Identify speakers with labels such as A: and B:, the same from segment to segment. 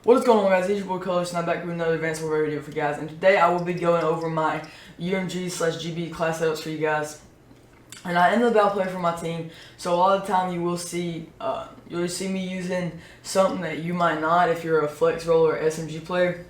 A: What is going on, guys? It's your boy Colxrless, and I'm back with another advanced warfare video for you guys. And today I will be going over my UMG/GB class setups for you guys. And I am the battle player for my team, so a lot of the time you will see me using something that you might not if you're a flex roller or SMG player.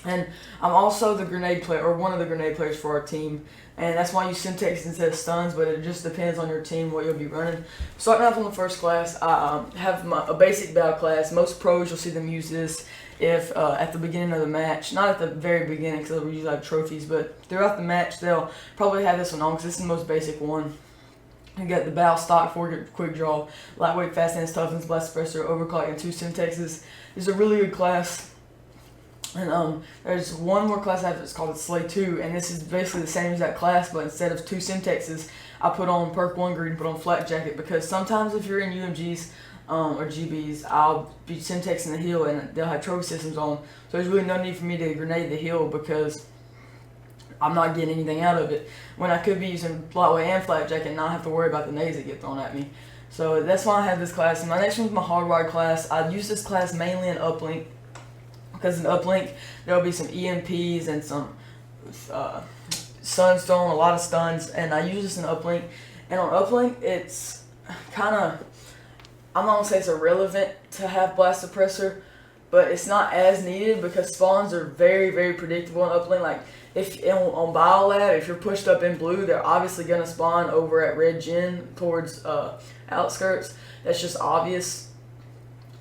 A: And I'm also the grenade player, or one of the grenade players for our team. And that's why I use Syntax instead of stuns, but it just depends on your team, what you'll be running. Starting off on the first class, I have a basic battle class. Most pros, you'll see them use this if at the beginning of the match. Not at the very beginning, because they'll usually have trophies, but throughout the match, they'll probably have this one on, because this is the most basic one. You got the battle stock, forward, quick draw, lightweight, fast hands, toughness, blast suppressor, overclock, and 2 Syntaxes. It's a really good class. And there's one more class I have that's called Slay 2, and this is basically the same as that class, but instead of 2 Syntaxes, I put on perk 1 green, put on flak jacket, because sometimes if you're in UMGs or GBs, I'll be Syntaxing the heal and they'll have trophy systems on, so there's really no need for me to grenade the heal because I'm not getting anything out of it, when I could be using lightweight and flak jacket and not have to worry about the nades that get thrown at me. So that's why I have this class. And my next one's my hardwired class. I use this class mainly in uplink, because in uplink there will be some EMPs and some sunstone, a lot of stuns, and I use this in uplink. And on uplink, it's kind of, I'm not gonna say it's irrelevant to have blast suppressor, but it's not as needed because spawns are very predictable in uplink. Like if on Biolab, if you're pushed up in blue, they're obviously gonna spawn over at red gen towards outskirts. That's just obvious.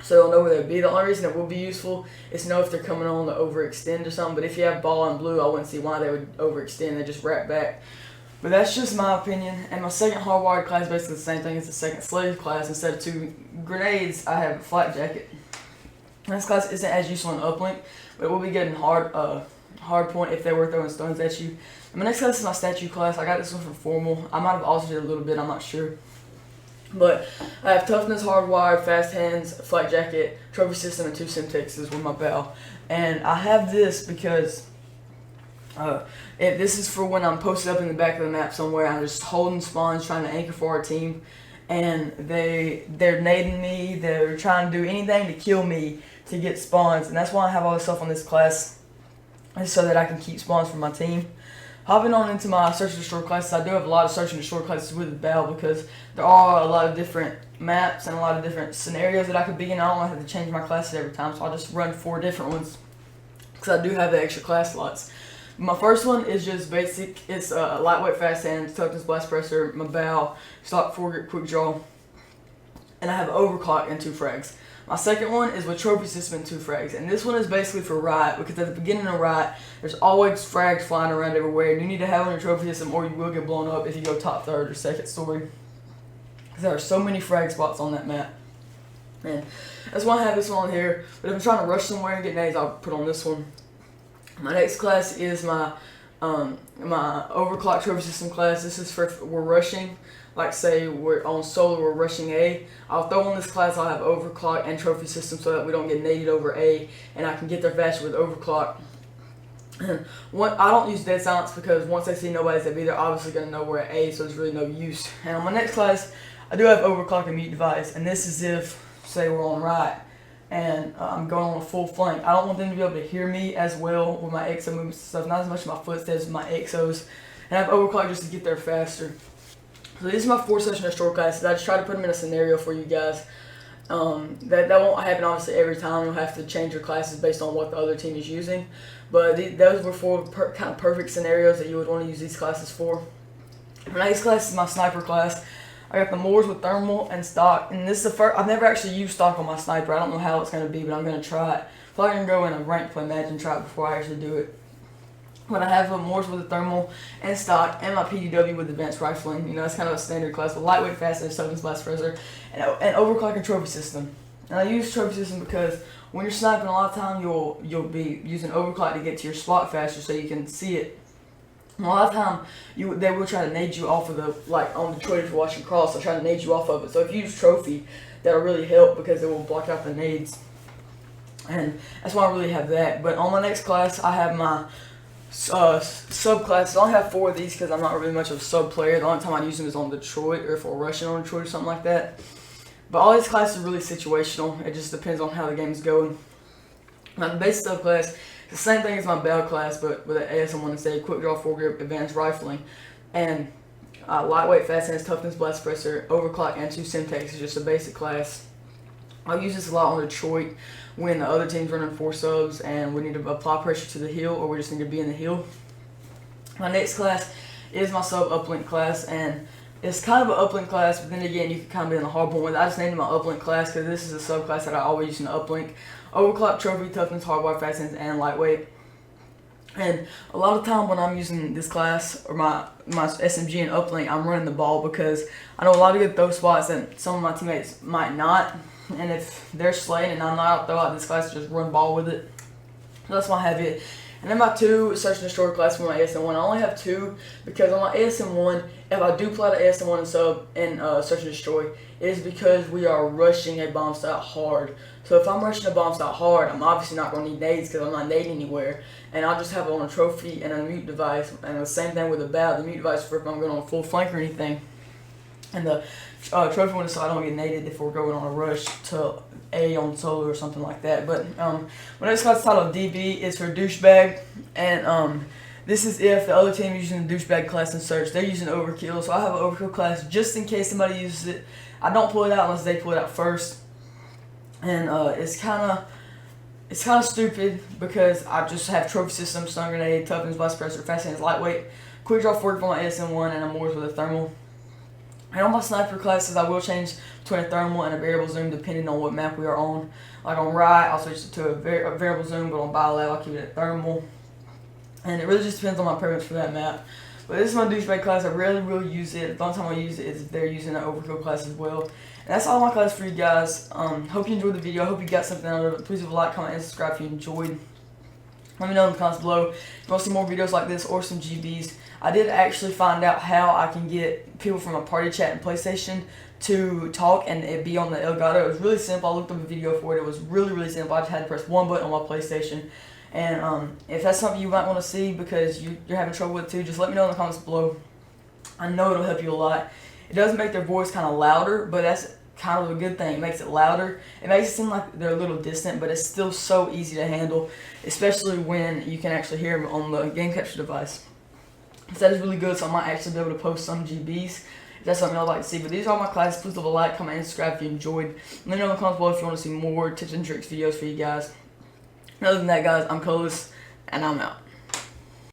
A: So you'll know where they'll be. The only reason it will be useful is to know if they're coming on to overextend or something. But if you have ball and blue, I wouldn't see why they would overextend. They just wrap back. But that's just my opinion. And my second hardwired class is basically the same thing as the second slave class. Instead of 2 grenades, I have a flak jacket. And this class isn't as useful in uplink, but it will be good in hard point if they were throwing stones at you. And my next class is my statue class. I got this one from formal. I might have altered it a little bit. I'm not sure. But I have toughness, hardwired, fast hands, flak jacket, trophy system, and 2 Syntaxes with my bow. And I have this because this is for when I'm posted up in the back of the map somewhere. I'm just holding spawns, trying to anchor for our team, and they're nading me. They're trying to do anything to kill me to get spawns, and that's why I have all this stuff on this class, so that I can keep spawns for my team. Hopping on into my search and destroy classes, I do have a lot of search and destroy classes with the battle because there are a lot of different maps and a lot of different scenarios that I could be in. I don't have to change my classes every time, so I'll just run 4 different ones because I do have the extra class slots. My first one is just basic. It's lightweight, fast hands, toughness, blast suppressor, my bow, stock, forward, quick draw, and I have overclock and 2 frags. My second one is with trophy system and 2 frags, and this one is basically for riot, because at the beginning of riot, there's always frags flying around everywhere, and you need to have on your trophy system or you will get blown up if you go top 3rd or 2nd story, because there are so many frag spots on that map. And that's why I have this one on here, but if I'm trying to rush somewhere and get nades, I'll put on this one. My next class is my overclock trophy system class. This is for we're rushing. Like say we're on solo, we're rushing A. I'll throw on this class, I'll have overclock and trophy system so that we don't get naded over A, and I can get there faster with overclock. And I don't use dead silence because once they see nobody's at B, they're obviously going to know we're at A, so there's really no use. And on my next class, I do have overclock and mute device, and this is if, say we're on right, and I'm going on a full flank. I don't want them to be able to hear me as well with my exo movements and stuff, not as much my footsteps, my exos, and I have overclock just to get there faster. So these are my 4 search and destroy classes. I just try to put them in a scenario for you guys. That won't happen obviously every time. You'll have to change your classes based on what the other team is using. But those were 4 kind of perfect scenarios that you would want to use these classes for. My next class is my sniper class. I got the Moors with thermal and stock. And this is the first, I've never actually used stock on my sniper. I don't know how it's going to be, but I'm going to try it. If I can go in a rank play match and try it before I actually do it. But I have Moors with the thermal and stock, and my PDW with advanced rifling. You know, it's kind of a standard class with lightweight, fast, and toughness, blast suppressor, and overclock and trophy system. And I use trophy system because when you're sniping, a lot of time you'll be using overclock to get to your spot faster, so you can see it. And a lot of time they will try to nade you off of the, like on Detroit if you're watching Cross, they'll try to nade you off of it. So if you use trophy, that'll really help because it will block out the nades. And that's why I really have that. But on my next class, I have my subclass. I only have 4 of these because I'm not really much of a sub player. The only time I use them is on Detroit or if we're rushing on Detroit or something like that. But all these classes are really situational. It just depends on how the game is going. Now the base subclass is the same thing as my bell class, but with an ASM1 instead. Quick draw, foregrip, advanced rifling, and lightweight, fast hands, toughness, blast suppressor, overclock, and 2 Semtex is just a basic class. I'll use this a lot on Detroit when the other team's running 4 subs and we need to apply pressure to the hill, or we just need to be in the hill. My next class is my sub uplink class, and it's kind of an uplink class, but then again, you can kind of be in the hard point with it. I just named it my uplink class because this is a sub class that I always use in the uplink. Overclock, trophy, toughness, hardwire, fast hands, and lightweight. And a lot of time when I'm using this class or my SMG and uplink, I'm running the ball because I know a lot of good throw spots that some of my teammates might not. And if they're slaying and I'm not, I'll throw out this class and just run ball with it. So that's why I have it. And then my 2 search and destroy class for my ASM1. I only have 2 because on my ASM1, if I do play the ASM1 and sub and search and destroy, it is because we are rushing a bomb site hard. So if I'm rushing a bomb site hard, I'm obviously not going to need nades because I'm not nading anywhere. And I'll just have it on a trophy and a mute device. And the same thing with the bow. The mute device for if I'm going on a full flank or anything. And the trophy one is so I don't get naded if we're going on a rush to A on solo or something like that. But my next class title DB is for douchebag, and this is if the other team is using the douchebag class in search. They're using overkill, so I have an overkill class just in case somebody uses it. I don't pull it out unless they pull it out first, and it's kind of stupid because I just have trophy system, stun grenade, toughness, blast suppressor, fast hands, lightweight, quick draw, forward for my ASM1, and I'm always with a thermal. And on my sniper classes, I will change between a thermal and a variable zoom depending on what map we are on. Like on right, I'll switch it to a variable zoom, but on biolab, I'll keep it at thermal. And it really just depends on my preference for that map. But this is my douchebag class. I rarely will use it. The only time I use it is if they're using an overkill class as well. And that's all my class for you guys. Hope you enjoyed the video. I hope you got something out of it. Please leave a like, comment, and subscribe if you enjoyed. Let me know in the comments below if you want to see more videos like this or some GBs. I did actually find out how I can get people from a party chat and PlayStation to talk and it be on the Elgato. It was really simple. I looked up a video for it. It was really, really simple. I just had to press one button on my PlayStation. And if that's something you might want to see because you're having trouble with it too, just let me know in the comments below. I know it'll help you a lot. It does make their voice kind of louder, but that's kind of a good thing. It makes it louder. It makes it seem like they're a little distant, but it's still so easy to handle, especially when you can actually hear them on the game capture device. So that is really good, so I might actually be able to post some GBs if that's something I'd like to see. But these are all my classes. Please leave a like, comment, and subscribe if you enjoyed. Let me know in the comments below if you want to see more tips and tricks videos for you guys. And other than that, guys, I'm Colxrless, and I'm out.